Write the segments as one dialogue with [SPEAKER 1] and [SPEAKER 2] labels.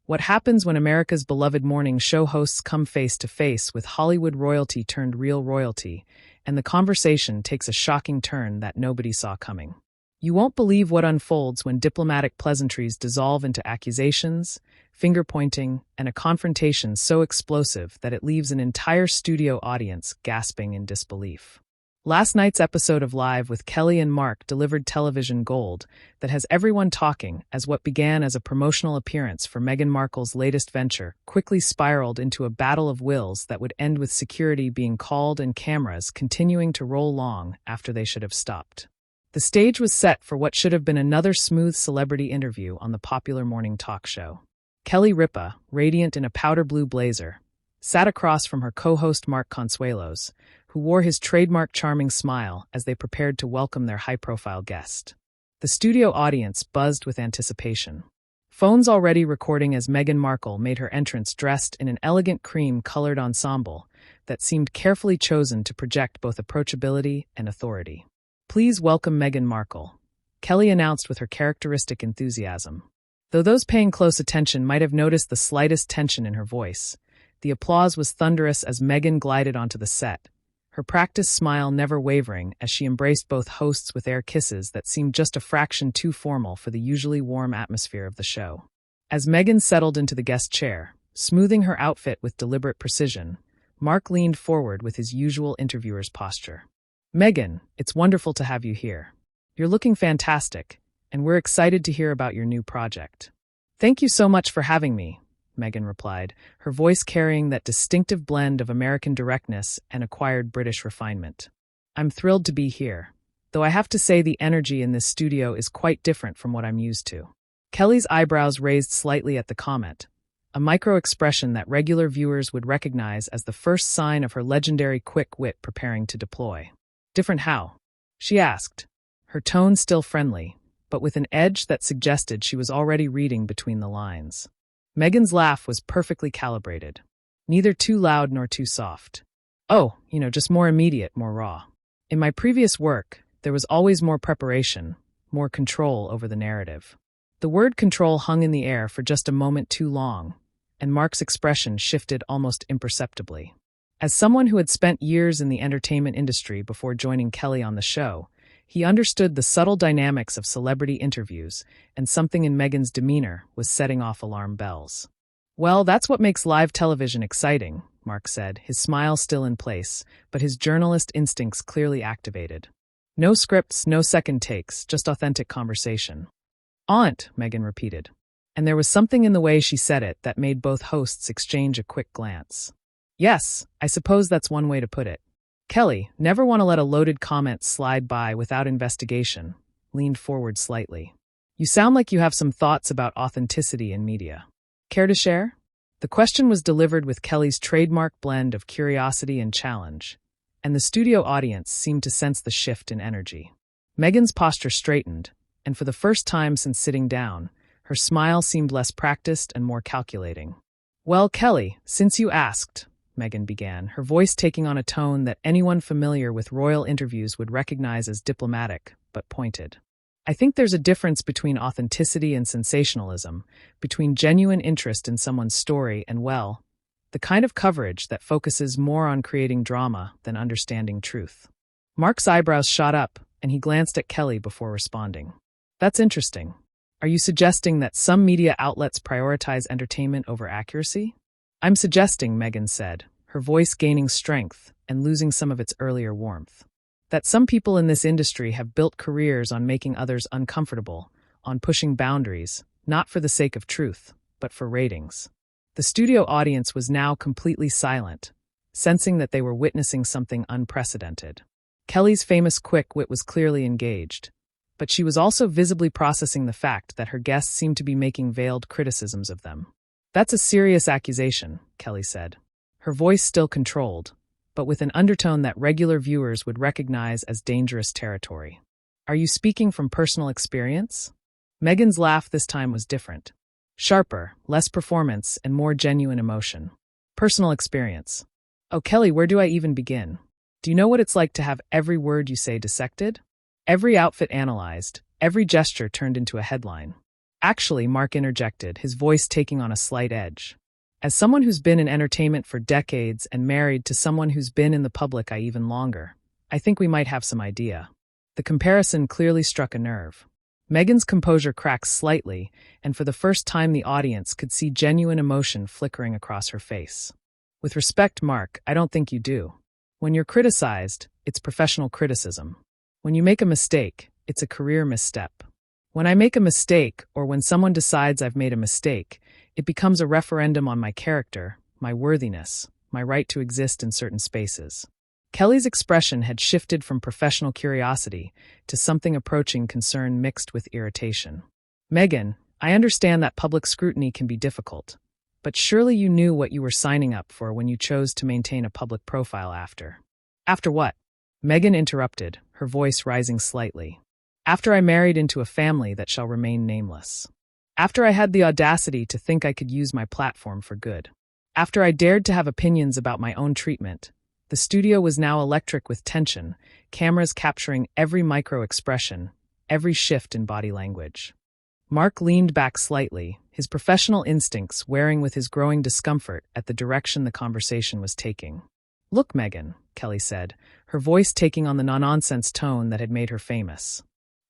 [SPEAKER 1] What happens when America's beloved morning show hosts come face to face with Hollywood royalty turned real royalty, and the conversation takes a shocking turn that nobody saw coming. You won't believe what unfolds when diplomatic pleasantries dissolve into accusations, finger-pointing, and a confrontation so explosive that it leaves an entire studio audience gasping in disbelief. Last night's episode of Live with Kelly and Mark delivered television gold that has everyone talking as what began as a promotional appearance for Meghan Markle's latest venture quickly spiraled into a battle of wills that would end with security being called and cameras continuing to roll long after they should have stopped. The stage was set for what should have been another smooth celebrity interview on the popular morning talk show. Kelly Ripa, radiant in a powder blue blazer, sat across from her co-host Mark Consuelos, who wore his trademark charming smile as they prepared to welcome their high-profile guest. The studio audience buzzed with anticipation. Phones already recording as Meghan Markle made her entrance dressed in an elegant cream-colored ensemble that seemed carefully chosen to project both approachability and authority. "Please welcome Meghan Markle," Kelly announced with her characteristic enthusiasm. Though those paying close attention might have noticed the slightest tension in her voice, the applause was thunderous as Meghan glided onto the set, her practiced smile never wavering as she embraced both hosts with air kisses that seemed just a fraction too formal for the usually warm atmosphere of the show. As Meghan settled into the guest chair, smoothing her outfit with deliberate precision, Mark leaned forward with his usual interviewer's posture. "Meghan, it's wonderful to have you here. You're looking fantastic, and we're excited to hear about your new project." "Thank you so much for having me," Meghan replied, her voice carrying that distinctive blend of American directness and acquired British refinement. "I'm thrilled to be here, though I have to say the energy in this studio is quite different from what I'm used to." Kelly's eyebrows raised slightly at the comment, a micro-expression that regular viewers would recognize as the first sign of her legendary quick wit preparing to deploy. "Different how?" she asked, her tone still friendly, but with an edge that suggested she was already reading between the lines. Meghan's laugh was perfectly calibrated, neither too loud nor too soft. "Oh, just more immediate, more raw. In my previous work, there was always more preparation, more control over the narrative." The word control hung in the air for just a moment too long, and Mark's expression shifted almost imperceptibly. As someone who had spent years in the entertainment industry before joining Kelly on the show, he understood the subtle dynamics of celebrity interviews, and something in Meghan's demeanor was setting off alarm bells. "Well, that's what makes live television exciting," Mark said, his smile still in place, but his journalist instincts clearly activated. "No scripts, no second takes, just authentic conversation." "Aunt," Meghan repeated, and there was something in the way she said it that made both hosts exchange a quick glance. "Yes, I suppose that's one way to put it." Kelly, never want to let a loaded comment slide by without investigation, leaned forward slightly. "You sound like you have some thoughts about authenticity in media. Care to share?" The question was delivered with Kelly's trademark blend of curiosity and challenge, and the studio audience seemed to sense the shift in energy. Meghan's posture straightened, and for the first time since sitting down, her smile seemed less practiced and more calculating. "Well, Kelly, since you asked," Meghan began, her voice taking on a tone that anyone familiar with royal interviews would recognize as diplomatic, but pointed. "I think there's a difference between authenticity and sensationalism, between genuine interest in someone's story and, well, the kind of coverage that focuses more on creating drama than understanding truth." Mark's eyebrows shot up, and he glanced at Kelly before responding. "That's interesting. Are you suggesting that some media outlets prioritize entertainment over accuracy?" "I'm suggesting," Meghan said, her voice gaining strength and losing some of its earlier warmth, "that some people in this industry have built careers on making others uncomfortable, on pushing boundaries, not for the sake of truth, but for ratings." The studio audience was now completely silent, sensing that they were witnessing something unprecedented. Kelly's famous quick wit was clearly engaged, but she was also visibly processing the fact that her guests seemed to be making veiled criticisms of them. "That's a serious accusation," Kelly said, her voice still controlled, but with an undertone that regular viewers would recognize as dangerous territory. "Are you speaking from personal experience?" Meghan's laugh this time was different. Sharper, less performance, and more genuine emotion. "Personal experience. Oh, Kelly, where do I even begin? Do you know what it's like to have every word you say dissected? Every outfit analyzed, every gesture turned into a headline. Actually, Mark interjected, his voice taking on a slight edge. As someone who's been in entertainment for decades and married to someone who's been in the public eye even longer, I think we might have some idea. The comparison clearly struck a nerve. Meghan's composure cracked slightly, and for the first time the audience could see genuine emotion flickering across her face. With respect, Mark, I don't think you do. When you're criticized, it's professional criticism. When you make a mistake, it's a career misstep. When I make a mistake, or when someone decides I've made a mistake, it becomes a referendum on my character, my worthiness, my right to exist in certain spaces. Kelly's expression had shifted from professional curiosity to something approaching concern mixed with irritation. Meghan, I understand that public scrutiny can be difficult, but surely you knew what you were signing up for when you chose to maintain a public profile after. After what? Meghan interrupted, her voice rising slightly. After I married into a family that shall remain nameless. After I had the audacity to think I could use my platform for good. After I dared to have opinions about my own treatment. The studio was now electric with tension, cameras capturing every micro-expression, every shift in body language. Mark leaned back slightly, his professional instincts wearing with his growing discomfort at the direction the conversation was taking. Look, Meghan, Kelly said, her voice taking on the no-nonsense tone that had made her famous.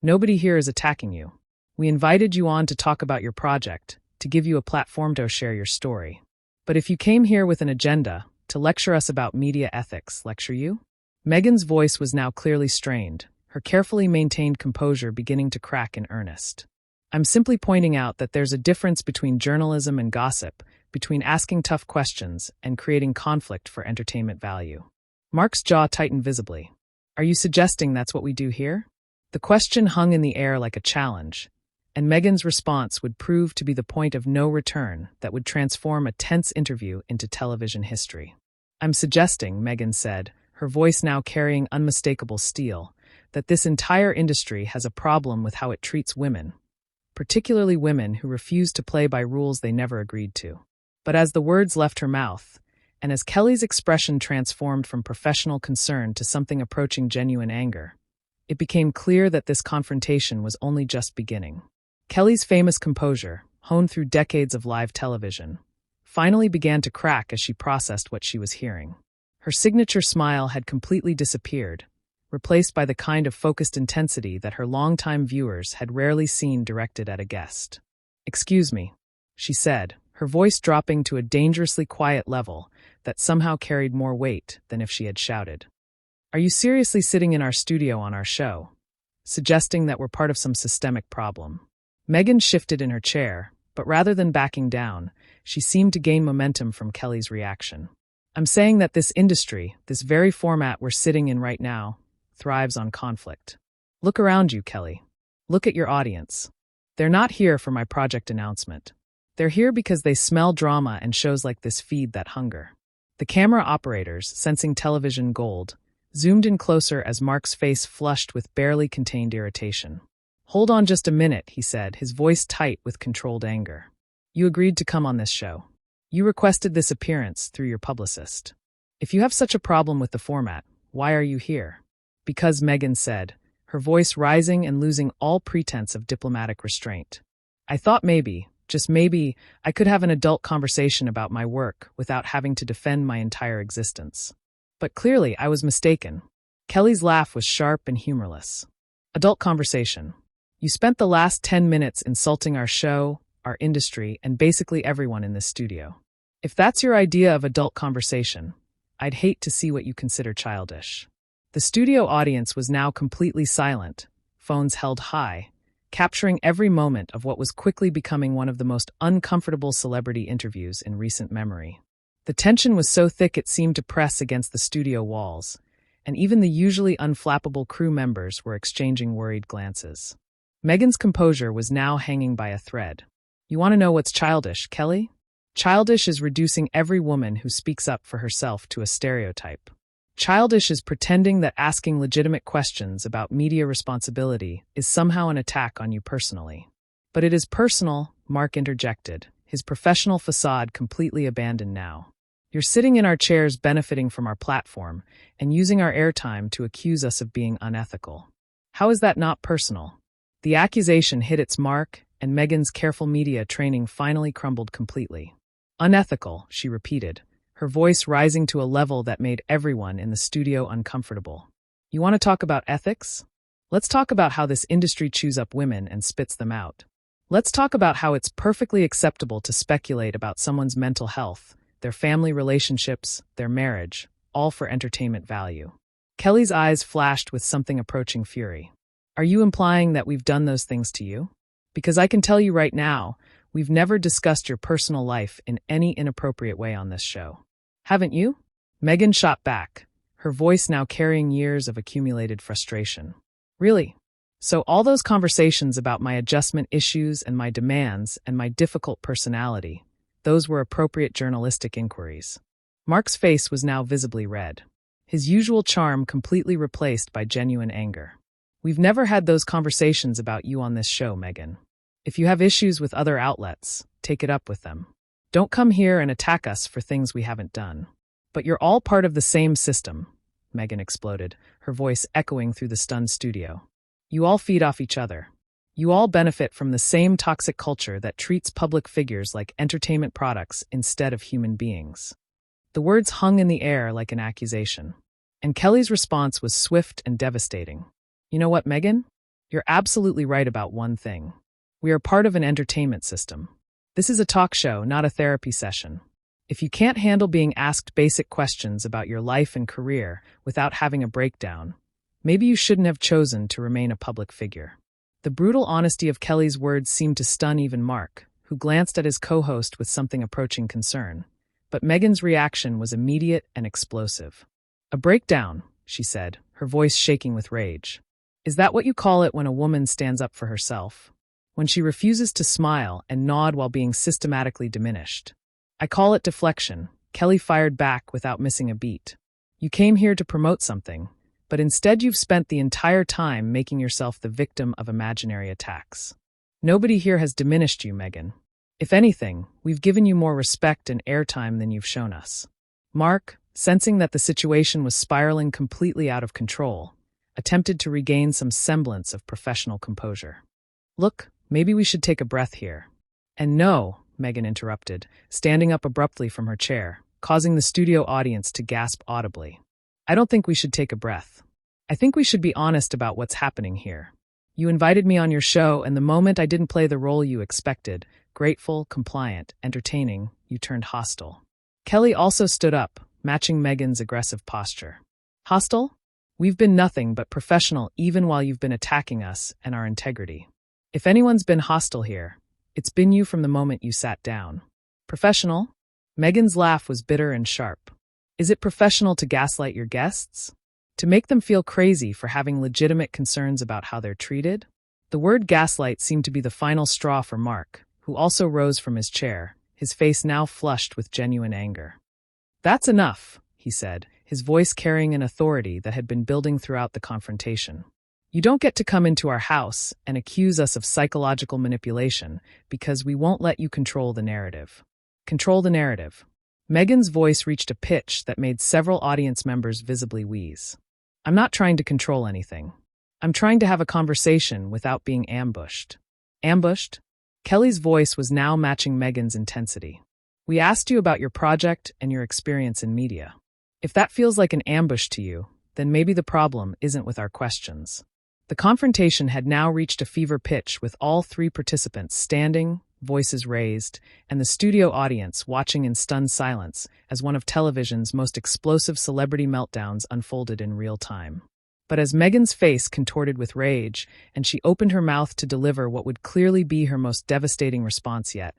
[SPEAKER 1] Nobody here is attacking you. We invited you on to talk about your project, to give you a platform to share your story. But if you came here with an agenda, to lecture us about media ethics, lecture you? Meghan's voice was now clearly strained, her carefully maintained composure beginning to crack in earnest. I'm simply pointing out that there's a difference between journalism and gossip, between asking tough questions and creating conflict for entertainment value. Mark's jaw tightened visibly. Are you suggesting that's what we do here? The question hung in the air like a challenge, and Meghan's response would prove to be the point of no return that would transform a tense interview into television history. I'm suggesting, Meghan said, her voice now carrying unmistakable steel, that this entire industry has a problem with how it treats women, particularly women who refuse to play by rules they never agreed to. But as the words left her mouth, and as Kelly's expression transformed from professional concern to something approaching genuine anger, it became clear that this confrontation was only just beginning. Kelly's famous composure, honed through decades of live television, finally began to crack as she processed what she was hearing. Her signature smile had completely disappeared, replaced by the kind of focused intensity that her longtime viewers had rarely seen directed at a guest. Excuse me, she said, her voice dropping to a dangerously quiet level that somehow carried more weight than if she had shouted. Are you seriously sitting in our studio on our show, suggesting that we're part of some systemic problem? Meghan shifted in her chair, but rather than backing down, she seemed to gain momentum from Kelly's reaction. I'm saying that this industry, this very format we're sitting in right now, thrives on conflict. Look around you, Kelly. Look at your audience. They're not here for my project announcement. They're here because they smell drama and shows like this feed that hunger. The camera operators, sensing television gold, zoomed in closer as Mark's face flushed with barely contained irritation. Hold on just a minute, he said, his voice tight with controlled anger. You agreed to come on this show. You requested this appearance through your publicist. If you have such a problem with the format, why are you here? Because, Meghan said, her voice rising and losing all pretense of diplomatic restraint. I thought maybe, just maybe, I could have an adult conversation about my work without having to defend my entire existence. But clearly, I was mistaken. Kelly's laugh was sharp and humorless. Adult conversation. You spent the last 10 minutes insulting our show, our industry, and basically everyone in this studio. If that's your idea of adult conversation, I'd hate to see what you consider childish. The studio audience was now completely silent, phones held high, capturing every moment of what was quickly becoming one of the most uncomfortable celebrity interviews in recent memory. The tension was so thick it seemed to press against the studio walls, and even the usually unflappable crew members were exchanging worried glances. Meghan's composure was now hanging by a thread. You want to know what's childish, Kelly? Childish is reducing every woman who speaks up for herself to a stereotype. Childish is pretending that asking legitimate questions about media responsibility is somehow an attack on you personally. But it is personal, Mark interjected, his professional facade completely abandoned now. You're sitting in our chairs benefiting from our platform and using our airtime to accuse us of being unethical. How is that not personal? The accusation hit its mark, and Meghan's careful media training finally crumbled completely. Unethical, she repeated, her voice rising to a level that made everyone in the studio uncomfortable. You want to talk about ethics? Let's talk about how this industry chews up women and spits them out. Let's talk about how it's perfectly acceptable to speculate about someone's mental health, their family relationships, their marriage, all for entertainment value. Kelly's eyes flashed with something approaching fury. Are you implying that we've done those things to you? Because I can tell you right now, we've never discussed your personal life in any inappropriate way on this show. Haven't you? Meghan shot back, her voice now carrying years of accumulated frustration. Really? So all those conversations about my adjustment issues and my demands and my difficult personality, those were appropriate journalistic inquiries. Mark's face was now visibly red, his usual charm completely replaced by genuine anger. We've never had those conversations about you on this show, Meghan. If you have issues with other outlets, take it up with them. Don't come here and attack us for things we haven't done. But you're all part of the same system, Meghan exploded, her voice echoing through the stunned studio. You all feed off each other. You all benefit from the same toxic culture that treats public figures like entertainment products instead of human beings. The words hung in the air like an accusation. And Kelly's response was swift and devastating. You know what, Meghan? You're absolutely right about one thing. We are part of an entertainment system. This is a talk show, not a therapy session. If you can't handle being asked basic questions about your life and career without having a breakdown, maybe you shouldn't have chosen to remain a public figure. The brutal honesty of Kelly's words seemed to stun even Mark, who glanced at his co-host with something approaching concern. But Meghan's reaction was immediate and explosive. A breakdown, she said, her voice shaking with rage. Is that what you call it when a woman stands up for herself? When she refuses to smile and nod while being systematically diminished? I call it deflection, Kelly fired back without missing a beat. You came here to promote something, but instead you've spent the entire time making yourself the victim of imaginary attacks. Nobody here has diminished you, Meghan. If anything, we've given you more respect and airtime than you've shown us. Mark, sensing that the situation was spiraling completely out of control, attempted to regain some semblance of professional composure. Look, maybe we should take a breath here. And no, Meghan interrupted, standing up abruptly from her chair, causing the studio audience to gasp audibly. I don't think we should take a breath. I think we should be honest about what's happening here. You invited me on your show, and the moment I didn't play the role you expected, grateful, compliant, entertaining, you turned hostile. Kelly also stood up, matching Meghan's aggressive posture. Hostile? We've been nothing but professional even while you've been attacking us and our integrity. If anyone's been hostile here, it's been you from the moment you sat down. Professional? Meghan's laugh was bitter and sharp. Is it professional to gaslight your guests? To make them feel crazy for having legitimate concerns about how they're treated? The word gaslight seemed to be the final straw for Mark, who also rose from his chair, his face now flushed with genuine anger. That's enough, he said, his voice carrying an authority that had been building throughout the confrontation. You don't get to come into our house and accuse us of psychological manipulation because we won't let you control the narrative. Control the narrative. Meghan's voice reached a pitch that made several audience members visibly wheeze. I'm not trying to control anything. I'm trying to have a conversation without being ambushed. Ambushed? Kelly's voice was now matching Meghan's intensity. We asked you about your project and your experience in media. If that feels like an ambush to you, then maybe the problem isn't with our questions. The confrontation had now reached a fever pitch with all three participants standing, voices raised, and the studio audience watching in stunned silence as one of television's most explosive celebrity meltdowns unfolded in real time. But as Meghan's face contorted with rage, and she opened her mouth to deliver what would clearly be her most devastating response yet,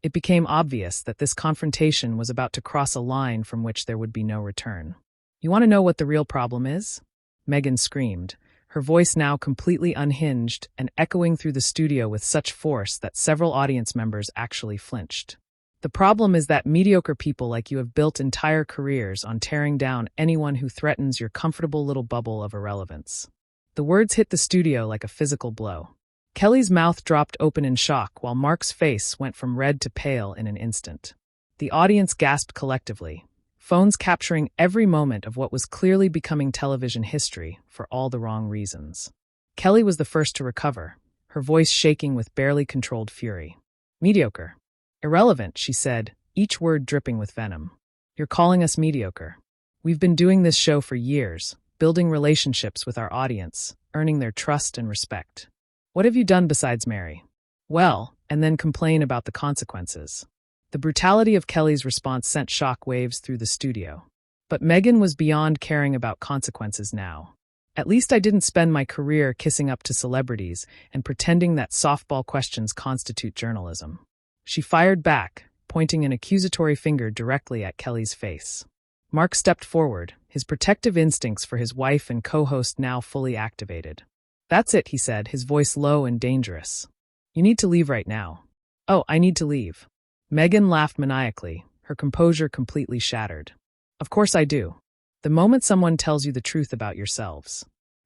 [SPEAKER 1] it became obvious that this confrontation was about to cross a line from which there would be no return. You want to know what the real problem is? Meghan screamed, her voice now completely unhinged and echoing through the studio with such force that several audience members actually flinched. The problem is that mediocre people like you have built entire careers on tearing down anyone who threatens your comfortable little bubble of irrelevance. The words hit the studio like a physical blow. Kelly's mouth dropped open in shock while Mark's face went from red to pale in an instant. The audience gasped collectively, phones capturing every moment of what was clearly becoming television history for all the wrong reasons. Kelly was the first to recover, her voice shaking with barely controlled fury. Mediocre. Irrelevant, she said, each word dripping with venom. You're calling us mediocre. We've been doing this show for years, building relationships with our audience, earning their trust and respect. What have you done besides marry? Well, and then complain about the consequences. The brutality of Kelly's response sent shock waves through the studio. But Meghan was beyond caring about consequences now. At least I didn't spend my career kissing up to celebrities and pretending that softball questions constitute journalism. She fired back, pointing an accusatory finger directly at Kelly's face. Mark stepped forward, his protective instincts for his wife and co-host now fully activated. That's it, he said, his voice low and dangerous. You need to leave right now. Oh, I need to leave. Meghan laughed maniacally, her composure completely shattered. Of course I do. The moment someone tells you the truth about yourselves.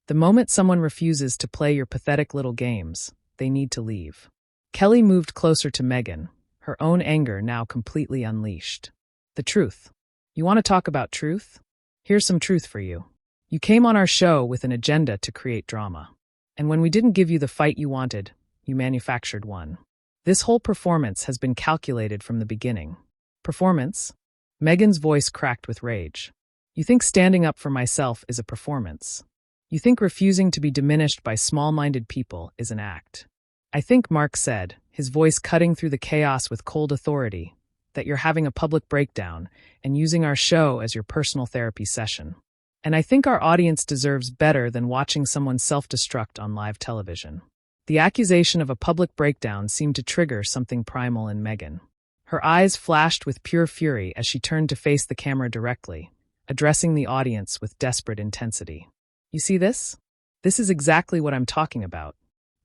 [SPEAKER 1] The moment someone refuses to play your pathetic little games, they need to leave. Kelly moved closer to Meghan, her own anger now completely unleashed. The truth. You want to talk about truth? Here's some truth for you. You came on our show with an agenda to create drama. And when we didn't give you the fight you wanted, you manufactured one. This whole performance has been calculated from the beginning. Performance? Meghan's voice cracked with rage. You think standing up for myself is a performance. You think refusing to be diminished by small-minded people is an act. I think, Mark said, his voice cutting through the chaos with cold authority, that you're having a public breakdown and using our show as your personal therapy session. And I think our audience deserves better than watching someone self-destruct on live television. The accusation of a public breakdown seemed to trigger something primal in Meghan. Her eyes flashed with pure fury as she turned to face the camera directly, addressing the audience with desperate intensity. You see this? This is exactly what I'm talking about.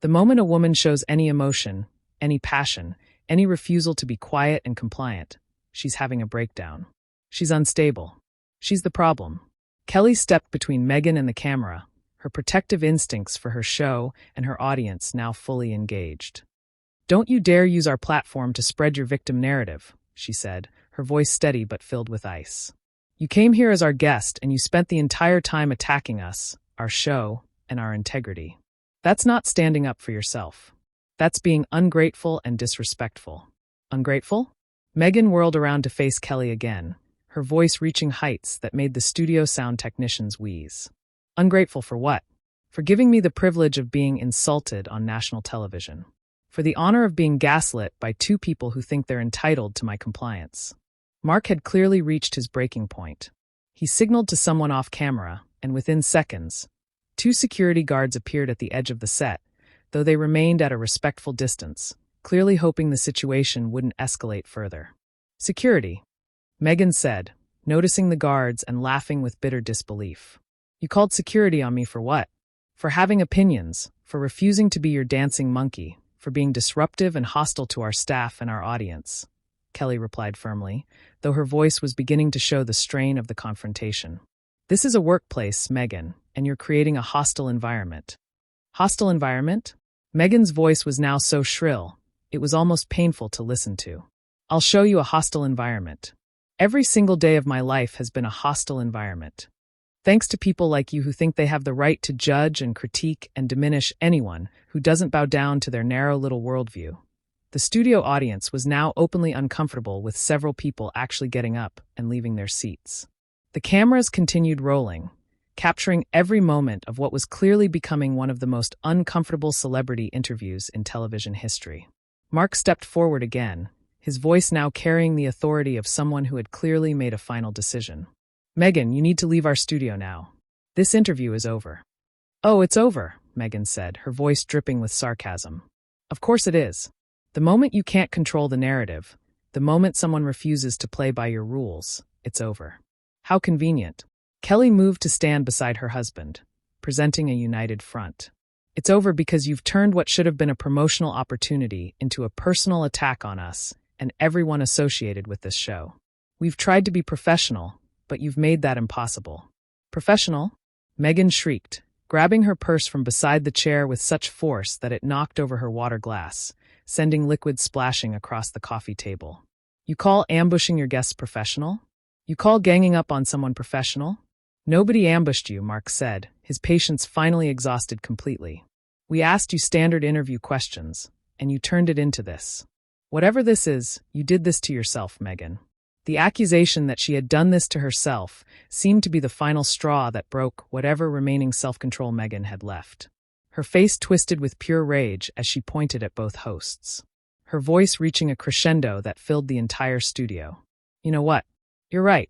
[SPEAKER 1] The moment a woman shows any emotion, any passion, any refusal to be quiet and compliant, she's having a breakdown. She's unstable. She's the problem. Kelly stepped between Meghan and the camera, her protective instincts for her show and her audience now fully engaged. Don't you dare use our platform to spread your victim narrative, she said, her voice steady but filled with ice. You came here as our guest and you spent the entire time attacking us, our show, and our integrity. That's not standing up for yourself. That's being ungrateful and disrespectful. Ungrateful? Meghan whirled around to face Kelly again, her voice reaching heights that made the studio sound technicians wheeze. Ungrateful for what? For giving me the privilege of being insulted on national television. For the honor of being gaslit by two people who think they're entitled to my compliance. Mark had clearly reached his breaking point. He signaled to someone off camera, and within seconds, 2 security guards appeared at the edge of the set, though they remained at a respectful distance, clearly hoping the situation wouldn't escalate further. Security, Meghan said, noticing the guards and laughing with bitter disbelief. You called security on me for what? For having opinions, for refusing to be your dancing monkey, for being disruptive and hostile to our staff and our audience, Kelly replied firmly, though her voice was beginning to show the strain of the confrontation. This is a workplace, Meghan, and you're creating a hostile environment. Hostile environment? Meghan's voice was now so shrill, it was almost painful to listen to. I'll show you a hostile environment. Every single day of my life has been a hostile environment. Thanks to people like you who think they have the right to judge and critique and diminish anyone who doesn't bow down to their narrow little worldview. The studio audience was now openly uncomfortable with several people actually getting up and leaving their seats. The cameras continued rolling, capturing every moment of what was clearly becoming one of the most uncomfortable celebrity interviews in television history. Mark stepped forward again, his voice now carrying the authority of someone who had clearly made a final decision. Meghan, you need to leave our studio now. This interview is over. Oh, it's over, Meghan said, her voice dripping with sarcasm. Of course it is. The moment you can't control the narrative, the moment someone refuses to play by your rules, it's over. How convenient. Kelly moved to stand beside her husband, presenting a united front. It's over because you've turned what should have been a promotional opportunity into a personal attack on us and everyone associated with this show. We've tried to be professional, but you've made that impossible. Professional? Meghan shrieked, grabbing her purse from beside the chair with such force that it knocked over her water glass, sending liquid splashing across the coffee table. You call ambushing your guests professional? You call ganging up on someone professional? Nobody ambushed you, Mark said, his patience finally exhausted completely. We asked you standard interview questions, and you turned it into this. Whatever this is, you did this to yourself, Meghan." The accusation that she had done this to herself seemed to be the final straw that broke whatever remaining self-control Meghan had left. Her face twisted with pure rage as she pointed at both hosts, her voice reaching a crescendo that filled the entire studio. "You know what? You're right.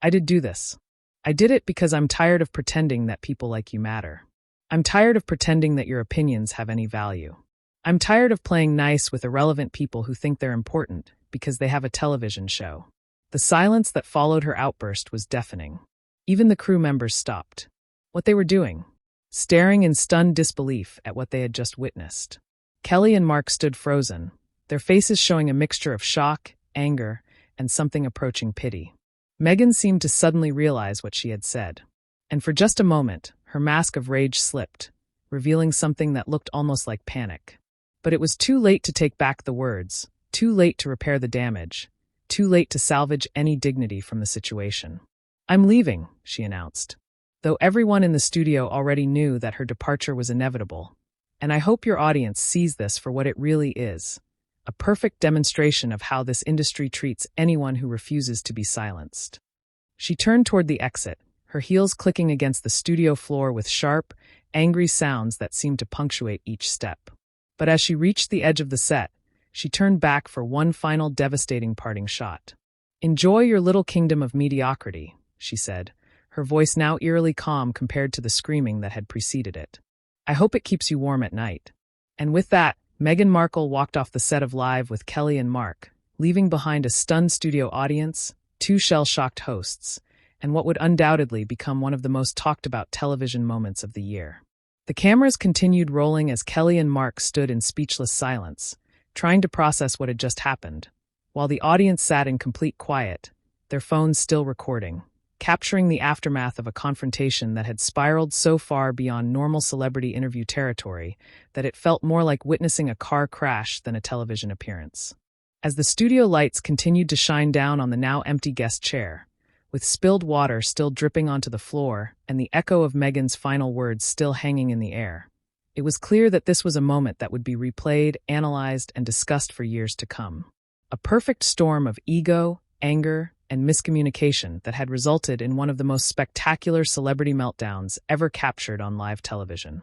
[SPEAKER 1] I did do this. I did it because I'm tired of pretending that people like you matter. I'm tired of pretending that your opinions have any value. I'm tired of playing nice with irrelevant people who think they're important because they have a television show." The silence that followed her outburst was deafening. Even the crew members stopped what they were doing, staring in stunned disbelief at what they had just witnessed. Kelly and Mark stood frozen, their faces showing a mixture of shock, anger, and something approaching pity. Meghan seemed to suddenly realize what she had said, and for just a moment, her mask of rage slipped, revealing something that looked almost like panic. But it was too late to take back the words, too late to repair the damage, too late to salvage any dignity from the situation. "I'm leaving," she announced, though everyone in the studio already knew that her departure was inevitable. "And I hope your audience sees this for what it really is, a perfect demonstration of how this industry treats anyone who refuses to be silenced." She turned toward the exit, her heels clicking against the studio floor with sharp, angry sounds that seemed to punctuate each step. But as she reached the edge of the set, she turned back for one final devastating parting shot. "Enjoy your little kingdom of mediocrity," she said, her voice now eerily calm compared to the screaming that had preceded it. "I hope it keeps you warm at night." And with that, Meghan Markle walked off the set of Live with Kelly and Mark, leaving behind a stunned studio audience, two shell-shocked hosts, and what would undoubtedly become one of the most talked-about television moments of the year. The cameras continued rolling as Kelly and Mark stood in speechless silence, trying to process what had just happened, while the audience sat in complete quiet, their phones still recording, capturing the aftermath of a confrontation that had spiraled so far beyond normal celebrity interview territory that it felt more like witnessing a car crash than a television appearance. As the studio lights continued to shine down on the now empty guest chair, with spilled water still dripping onto the floor and the echo of Meghan's final words still hanging in the air, it was clear that this was a moment that would be replayed, analyzed, and discussed for years to come. A perfect storm of ego, anger, and miscommunication that had resulted in one of the most spectacular celebrity meltdowns ever captured on live television.